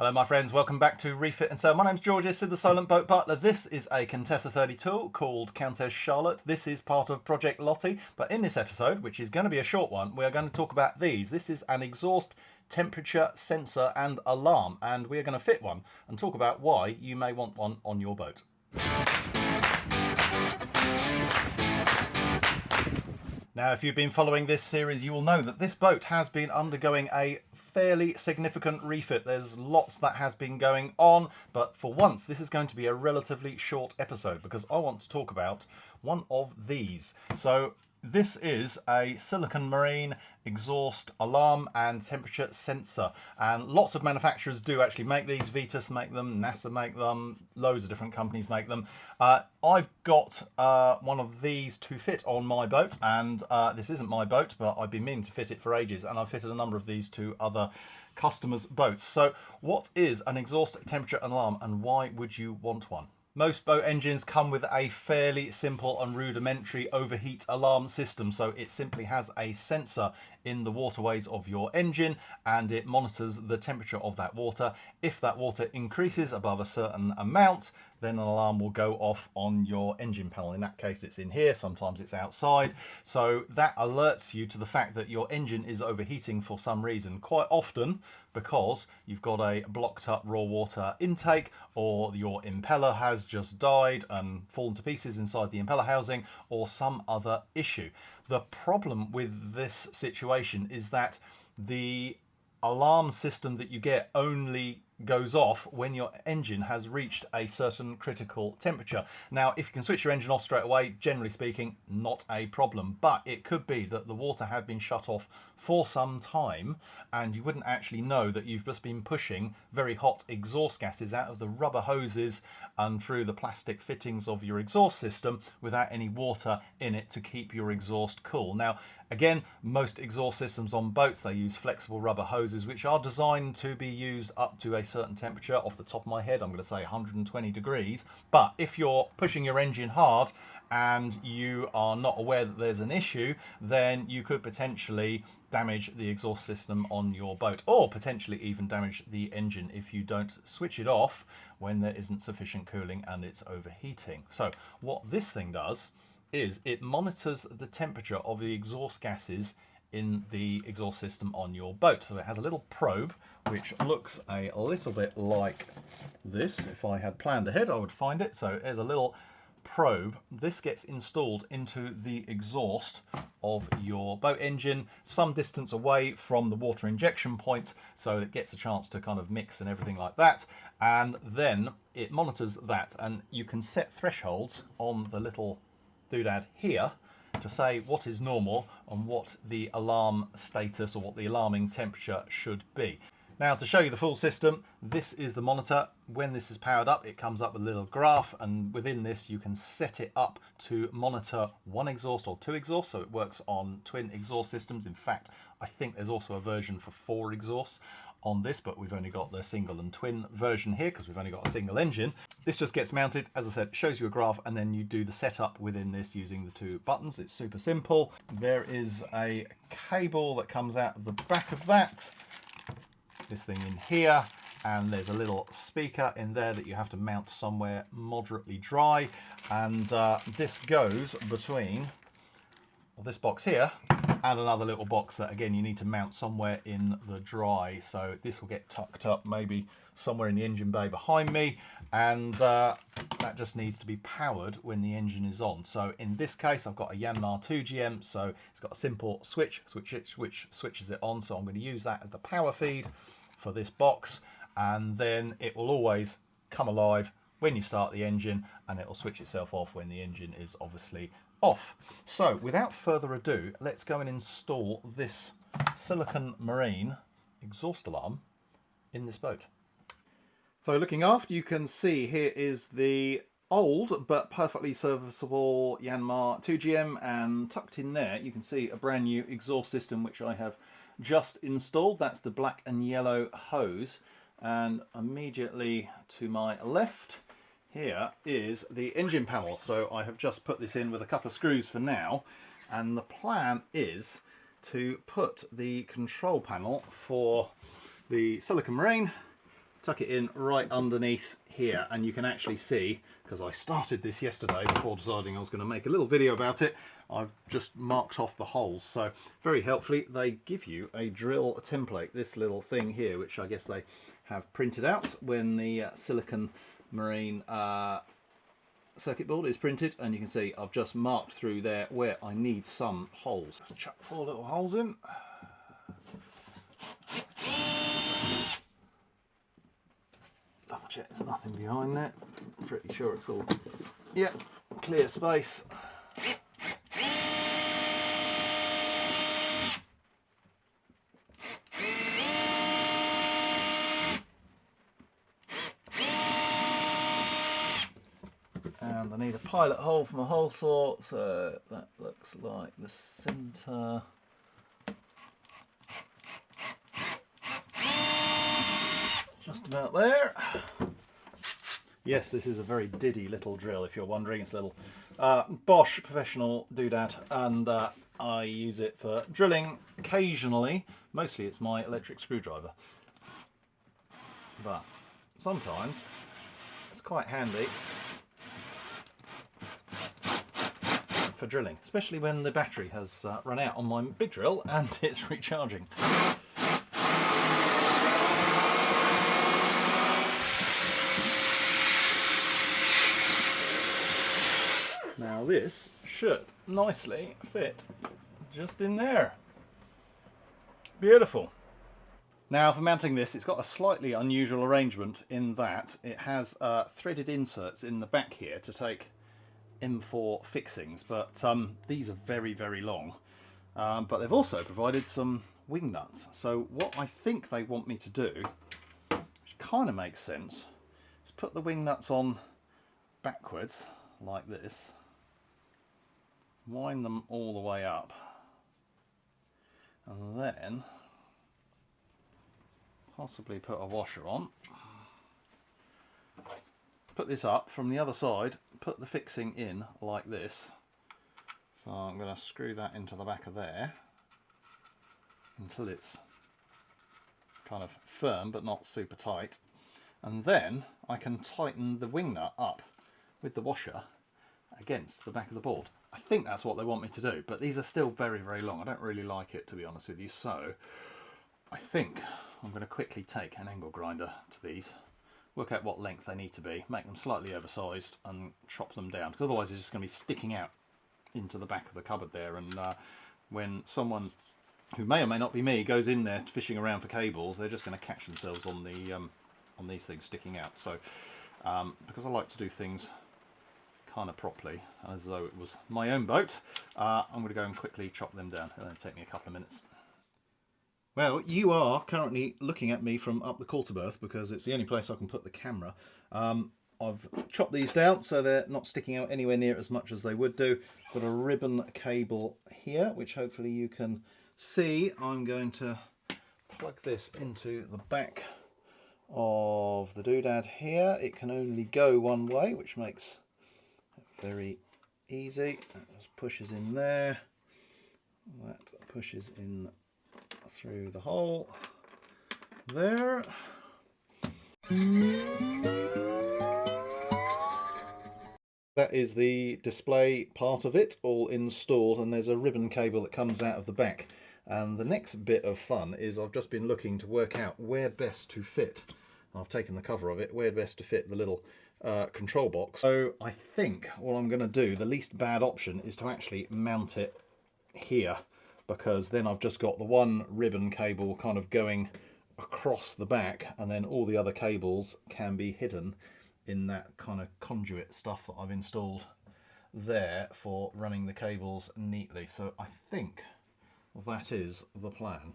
Hello my friends, welcome back to Refit. And so my name's George, this is the Solent Boat Butler. This is a Contessa 32 called Countess Charlotte. This is part of Project Lottie, but in this episode, which is going to be a short one, we are going to talk about these. This is an exhaust temperature sensor and alarm, and we are going to fit one and talk about why you may want one on your boat. Now, if you've been following this series, you will know that this boat has been undergoing a fairly significant refit. There's lots that has been going on, but for once this is going to be a relatively short episode because I want to talk about one of these. So this is a silicon marine exhaust alarm and temperature sensor, and lots of manufacturers do actually make these. Vitus make them, NASA make them, loads of different companies make them. I've got one of these to fit on my boat, and this isn't my boat, but I've been meaning to fit it for ages, and I've fitted a number of these to other customers' boats. So what is an exhaust temperature alarm and why would you want one? Most boat engines come with a fairly simple and rudimentary overheat alarm system. So it simply has a sensor in the waterways of your engine and it monitors the temperature of that water. If that water increases above a certain amount, then an alarm will go off on your engine panel. In that case, it's in here, sometimes it's outside. So that alerts you to the fact that your engine is overheating for some reason, quite often because you've got a blocked up raw water intake, or your impeller has just died and fallen to pieces inside the impeller housing, or some other issue. The problem with this situation is that the alarm system that you get only goes off when your engine has reached a certain critical temperature. Now, if you can switch your engine off straight away, generally speaking, not a problem, but it could be that the water had been shut off for some time and you wouldn't actually know that you've just been pushing very hot exhaust gases out of the rubber hoses and through the plastic fittings of your exhaust system without any water in it to keep your exhaust cool. Now, again, most exhaust systems on boats, they use flexible rubber hoses which are designed to be used up to a certain temperature. Off the top of my head, I'm going to say 120 degrees. But if you're pushing your engine hard and you are not aware that there's an issue, then you could potentially damage the exhaust system on your boat, or potentially even damage the engine if you don't switch it off when there isn't sufficient cooling and it's overheating. So what this thing does is it monitors the temperature of the exhaust gases in the exhaust system on your boat. So it has a little probe which looks a little bit like this. If I had planned ahead, I would find it. So there's a little probe. This gets installed into the exhaust of your boat engine some distance away from the water injection point, so it gets a chance to kind of mix and everything like that, and then it monitors that, and you can set thresholds on the little doodad here to say what is normal and what the alarm status or what the alarming temperature should be. Now, to show you the full system, this is the monitor. When this is powered up, it comes up with a little graph, and within this you can set it up to monitor one exhaust or two exhausts, so it works on twin exhaust systems. In fact, I think there's also a version for 4 exhausts on this, but we've only got the single and twin version here because we've only got a single engine. This just gets mounted, as I said, shows you a graph, and then you do the setup within this using the 2 buttons. It's super simple. There is a cable that comes out of the back of that, this thing in here, and there's a little speaker in there that you have to mount somewhere moderately dry, and this goes between this box here and another little box that again you need to mount somewhere in the dry. So this will get tucked up maybe somewhere in the engine bay behind me, and that just needs to be powered when the engine is on. So in this case I've got a Yanmar 2GM, so it's got a simple switch which switches it on. So I'm going to use that as the power feed for this box, and then it will always come alive when you start the engine, and it will switch itself off when the engine is obviously off. So without further ado, let's go and install this silicon marine exhaust alarm in this boat. So looking aft, you can see here is the old but perfectly serviceable Yanmar 2GM, and tucked in there you can see a brand new exhaust system which I have just installed. That's the black and yellow hose, and immediately to my left here is the engine panel. So I have just put this in with a couple of screws for now, and the plan is to put the control panel for the silicon marine tuck it in right underneath here, and you can actually see, because I started this yesterday before deciding I was going to make a little video about it, I've just marked off the holes. So very helpfully they give you a drill template, this little thing here, which I guess they have printed out when the silicon marine circuit board is printed, and you can see I've just marked through there where I need some holes. Let's chuck 4 little holes in. Double check there's nothing behind there. Pretty sure it's all, yeah, clear space. And I need a pilot hole from a hole saw, so that looks like the centre. Just about there. Yes, this is a very diddy little drill, if you're wondering. It's a little Bosch professional doodad, and I use it for drilling occasionally. Mostly it's my electric screwdriver, but sometimes it's quite handy for drilling, especially when the battery has run out on my big drill and it's recharging. Now this should nicely fit just in there. Beautiful. Now for mounting this, it's got a slightly unusual arrangement in that it has threaded inserts in the back here to take M4 fixings, but these are very, very long. But they've also provided some wing nuts. So what I think they want me to do, which kind of makes sense, is put the wing nuts on backwards like this, wind them all the way up, and then possibly put a washer on. Put this up from the other side, put the fixing in like this. So I'm going to screw that into the back of there until it's kind of firm but not super tight, and then I can tighten the wing nut up with the washer against the back of the board. I think that's what they want me to do, but these are still very, very long. I don't really like it, to be honest with you, so I think I'm going to quickly take an angle grinder to these, work out what length they need to be, make them slightly oversized and chop them down, because otherwise they're just going to be sticking out into the back of the cupboard there, and when someone who may or may not be me goes in there fishing around for cables, they're just going to catch themselves on these things sticking out. So because I like to do things kind of properly, as though it was my own boat, I'm going to go and quickly chop them down. It'll only take me a couple of minutes. Well, you are currently looking at me from up the quarter berth because it's the only place I can put the camera. I've chopped these down so they're not sticking out anywhere near as much as they would do. Got a ribbon cable here, which hopefully you can see. I'm going to plug this into the back of the doodad here. It can only go one way, which makes it very easy. That just pushes in there. That pushes in through the hole there. That is the display part of it all installed, and there's a ribbon cable that comes out of the back. And the next bit of fun is I've just been looking to work out where best to fit. I've taken the cover of it, where best to fit the little control box. So I think what I'm going to do, the least bad option, is to actually mount it here, because then I've just got the one ribbon cable kind of going across the back, and then all the other cables can be hidden in that kind of conduit stuff that I've installed there for running the cables neatly. So I think that is the plan.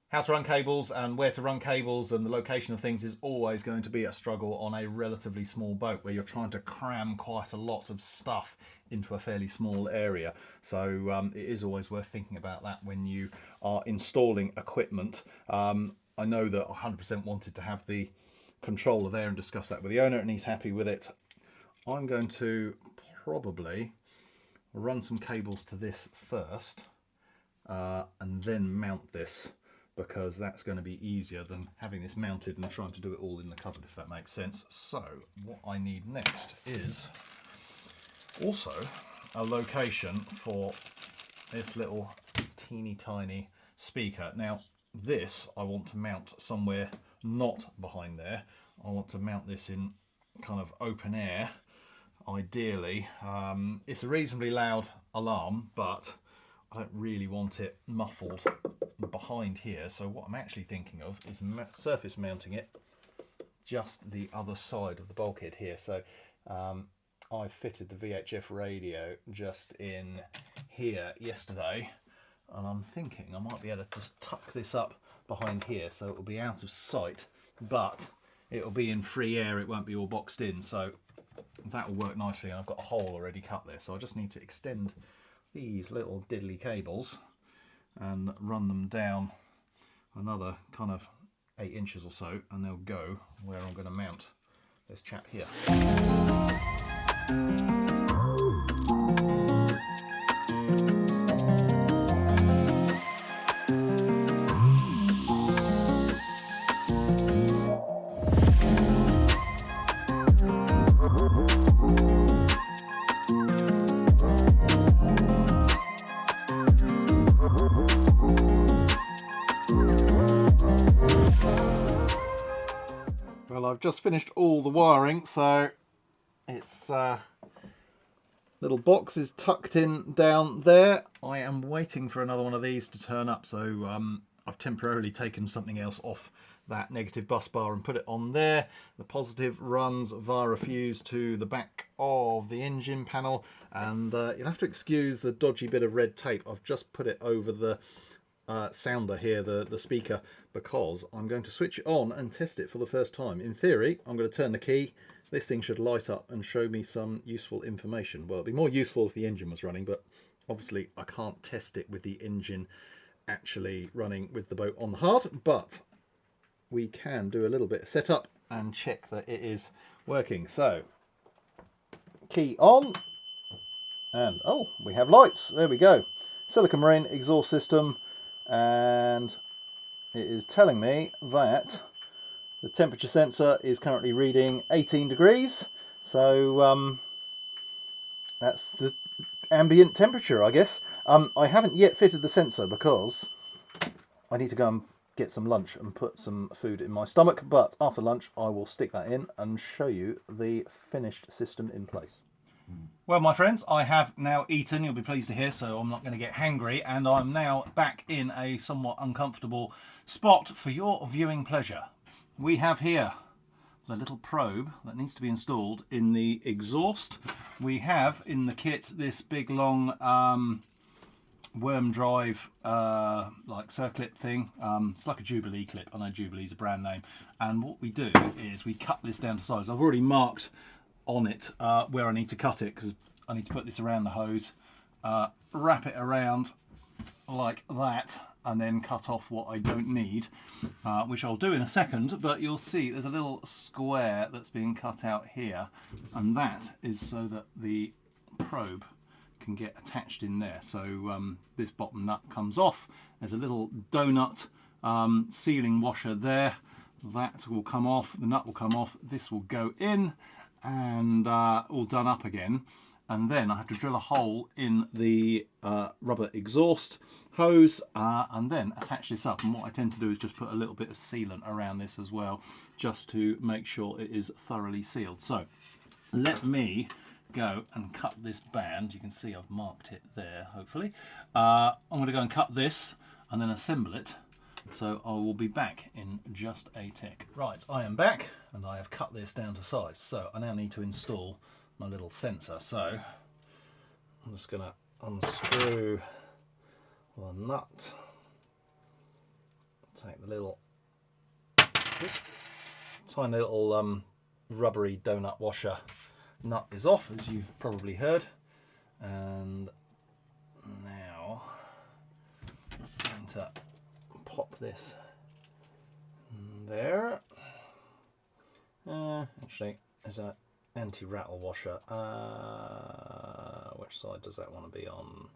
How to run cables and where to run cables and the location of things is always going to be a struggle on a relatively small boat where you're trying to cram quite a lot of stuff into a fairly small area. So it is always worth thinking about that when you are installing equipment. I know that I 100% wanted to have the controller there and discuss that with the owner, and he's happy with it. I'm going to probably run some cables to this first and then mount this, because that's going to be easier than having this mounted and trying to do it all in the cupboard, if that makes sense. So what I need next is also a location for this little teeny tiny speaker. Now this I want to mount somewhere not behind there. I want to mount this in kind of open air, ideally. It's a reasonably loud alarm, but I don't really want it muffled behind here. So what I'm actually thinking of is surface mounting it just the other side of the bulkhead here. So I fitted the VHF radio just in here yesterday, and I'm thinking I might be able to just tuck this up behind here so it will be out of sight, but it'll be in free air, it won't be all boxed in, so that will work nicely. And I've got a hole already cut there, so I just need to extend these little diddly cables and run them down another kind of 8 inches or so, and they'll go where I'm going to mount this chap here. Well, I've just finished all the wiring, so it's little box is tucked in down there. I am waiting for another one of these to turn up, so I've temporarily taken something else off that negative bus bar and put it on there. The positive runs via a fuse to the back of the engine panel, and you'll have to excuse the dodgy bit of red tape. I've just put it over the sounder here, the speaker, because I'm going to switch it on and test it for the first time. In theory, I'm going to turn the key. This thing should light up and show me some useful information. Well, it'd be more useful if the engine was running, but obviously I can't test it with the engine actually running with the boat on the heart, but we can do a little bit of setup and check that it is working. So, key on, and oh, we have lights. There we go. Silicon Marine exhaust system, and it is telling me that the temperature sensor is currently reading 18 degrees. So that's the ambient temperature, I guess. I haven't yet fitted the sensor because I need to go and get some lunch and put some food in my stomach, but after lunch I will stick that in and show you the finished system in place. Well, my friends, I have now eaten, you'll be pleased to hear, so I'm not going to get hangry, and I'm now back in a somewhat uncomfortable spot for your viewing pleasure. We have here the little probe that needs to be installed in the exhaust. We have in the kit this big long worm drive like circlip thing. It's like a Jubilee clip. I know Jubilee's a brand name, and what we do is we cut this down to size. I've already marked on it where I need to cut it, because I need to put this around the hose, wrap it around like that, and then cut off what I don't need, which I'll do in a second. But you'll see there's a little square that's being cut out here, and that is so that the probe can get attached in there. So this bottom nut comes off. There's a little donut sealing washer there. That will come off, the nut will come off, this will go in, and all done up again. And then I have to drill a hole in the rubber exhaust hose and then attach this up. And what I tend to do is just put a little bit of sealant around this as well, just to make sure it is thoroughly sealed. So let me go and cut this band. You can see I've marked it there, hopefully. I'm going to go and cut this and then assemble it. So I will be back in just a tick. Right, I am back, and I have cut this down to size. So I now need to install my little sensor. So I'm just going to unscrew the nut, take the little tiny little rubbery donut washer nut is off, as you've probably heard, and now I'm going to pop this there. Actually, there's an anti-rattle washer. Which side does that want to be on?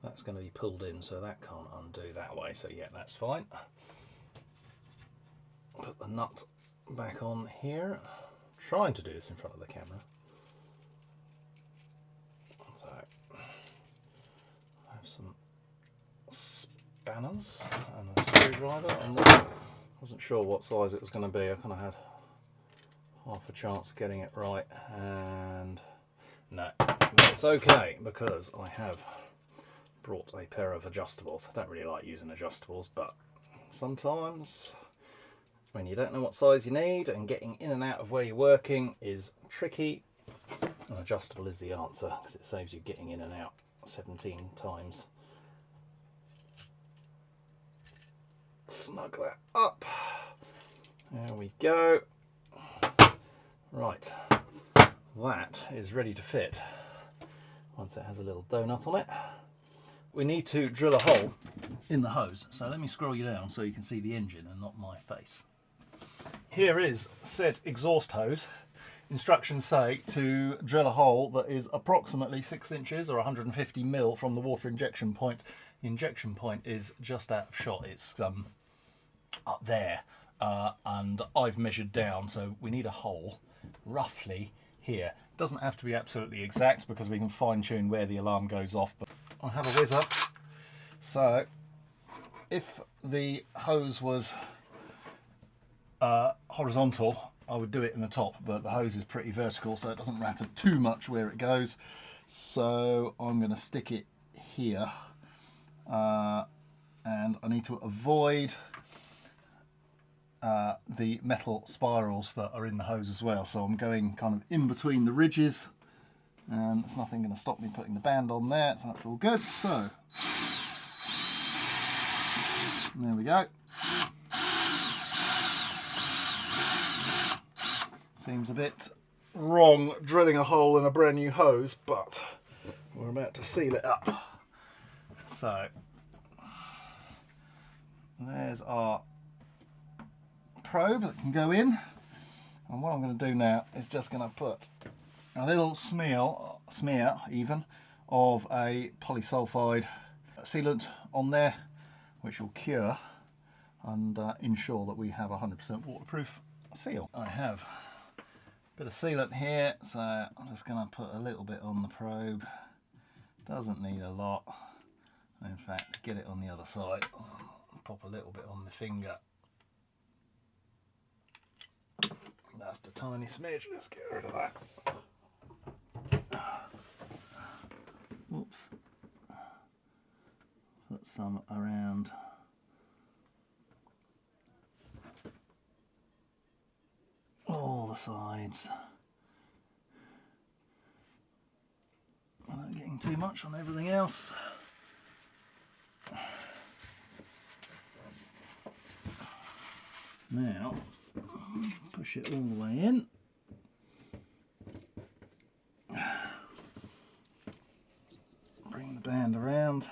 That's going to be pulled in, so that can't undo that way, so yeah, that's fine. Put the nut back on here. I'm trying to do this in front of the camera. So I have some spanners and a screwdriver. I wasn't sure what size it was going to be. I kind of had half a chance of getting it right, and no, but it's okay because I have brought a pair of adjustables. I don't really like using adjustables, but sometimes when you don't know what size you need and getting in and out of where you're working is tricky, an adjustable is the answer because it saves you getting in and out 17 times. Snug that up. There we go. Right, that is ready to fit once it has a little donut on it. We need to drill a hole in the hose, so let me scroll you down so you can see the engine and not my face. Here is said exhaust hose. Instructions say to drill a hole that is approximately 6 inches or 150 mil from the water injection point. The injection point is just out of shot, it's up there, and I've measured down, so we need a hole roughly here. Doesn't have to be absolutely exact because we can fine tune where the alarm goes off, but I have a whizzer. So if the hose was horizontal, I would do it in the top, but the hose is pretty vertical, so it doesn't matter too much where it goes. So I'm going to stick it here, and I need to avoid the metal spirals that are in the hose as well. So I'm going kind of in between the ridges, and there's nothing going to stop me putting the band on there, so that's all good. So there we go. Seems a bit wrong drilling a hole in a brand new hose, but we're about to seal it up. So there's our probe that can go in, and what I'm going to do now is just going to put a little smear even of a polysulfide sealant on there, which will cure and ensure that we have a 100% waterproof seal. I have a bit of sealant here, so I'm just going to put a little bit on the probe. Doesn't need a lot. In fact, get it on the other side. Pop a little bit on the finger. That's a tiny smidge. Let's get rid of that. Oops. Put some around all the sides. Without getting too much on everything else. Now, push it all the way in. Bring the band around.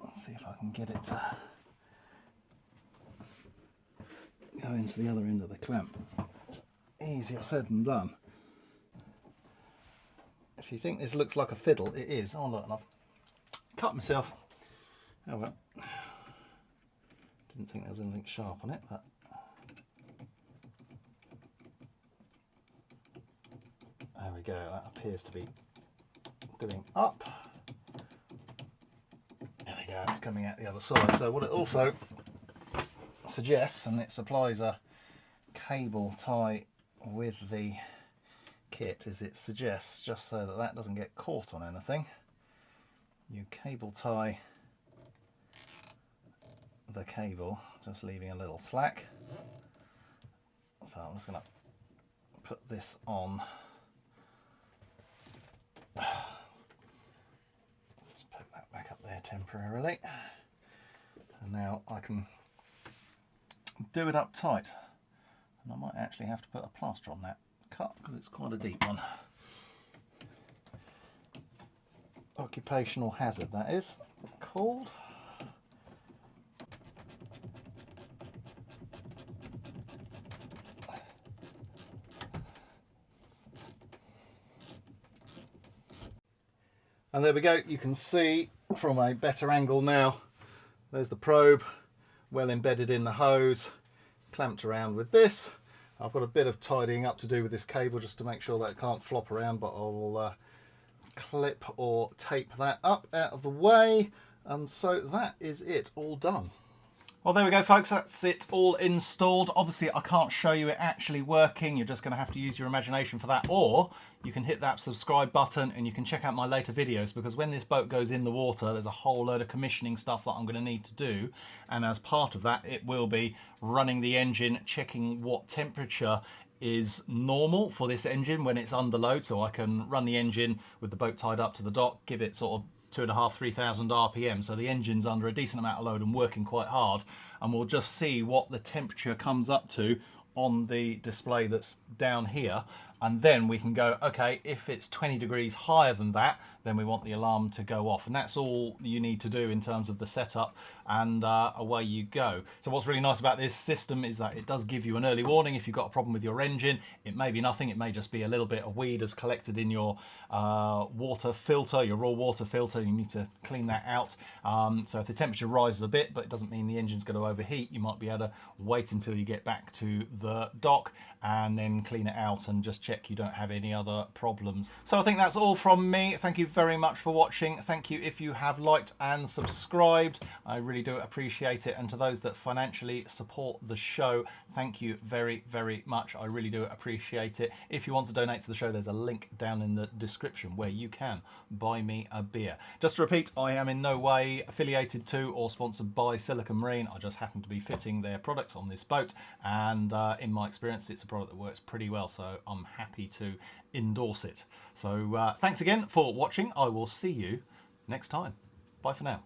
Let's see if I can get it to go into the other end of the clamp. Easier said than done. If you think this looks like a fiddle, it is. Oh look, and I've cut myself. Oh well. Didn't think there was anything sharp on it, but there we go. That appears to be doing up. There we go. It's coming out the other side. So what it also suggests, and it supplies a cable tie with the kit, is it suggests, just so that that doesn't get caught on anything, you cable tie the cable, just leaving a little slack. So I'm just going to put this on. Just put that back up there temporarily. And now I can do it up tight. And I might actually have to put a plaster on that cut because it's quite a deep one. Occupational hazard, that is called. And there we go, you can see from a better angle now, there's the probe well embedded in the hose, clamped around with this. I've got a bit of tidying up to do with this cable just to make sure that it can't flop around, but I will clip or tape that up out of the way. And so that is it, all done. Well, there we go, folks. That's it all installed. Obviously, I can't show you it actually working. You're just going to have to use your imagination for that. Or you can hit that subscribe button and you can check out my later videos, because when this boat goes in the water, there's a whole load of commissioning stuff that I'm going to need to do. And as part of that, it will be running the engine, checking what temperature is normal for this engine when it's under load, so I can run the engine with the boat tied up to the dock, give it sort of 2,500–3,000 RPM, so the engine's under a decent amount of load and working quite hard, and we'll just see what the temperature comes up to on the display that's down here, and then we can go, okay, if it's 20 degrees higher than that, then we want the alarm to go off. And that's all you need to do in terms of the setup, and away you go. So what's really nice about this system is that it does give you an early warning if you've got a problem with your engine. It may be nothing, it may just be a little bit of weed has collected in your water filter, your raw water filter. You need to clean that out. So if the temperature rises a bit, but it doesn't mean the engine's going to overheat, you might be able to wait until you get back to the dock and then clean it out and just check you don't have any other problems. So I think that's all from me. Thank you very much for watching. Thank you if you have liked and subscribed. I really do appreciate it. And to those that financially support the show, thank you very, very much. I really do appreciate it. If you want to donate to the show, there's a link down in the description where you can buy me a beer. Just to repeat, I am in no way affiliated to or sponsored by Silicon Marine. I just happen to be fitting their products on this boat, and in my experience, it's a product that works pretty well, so I'm happy to endorse it. So thanks again for watching. I will see you next time. Bye for now.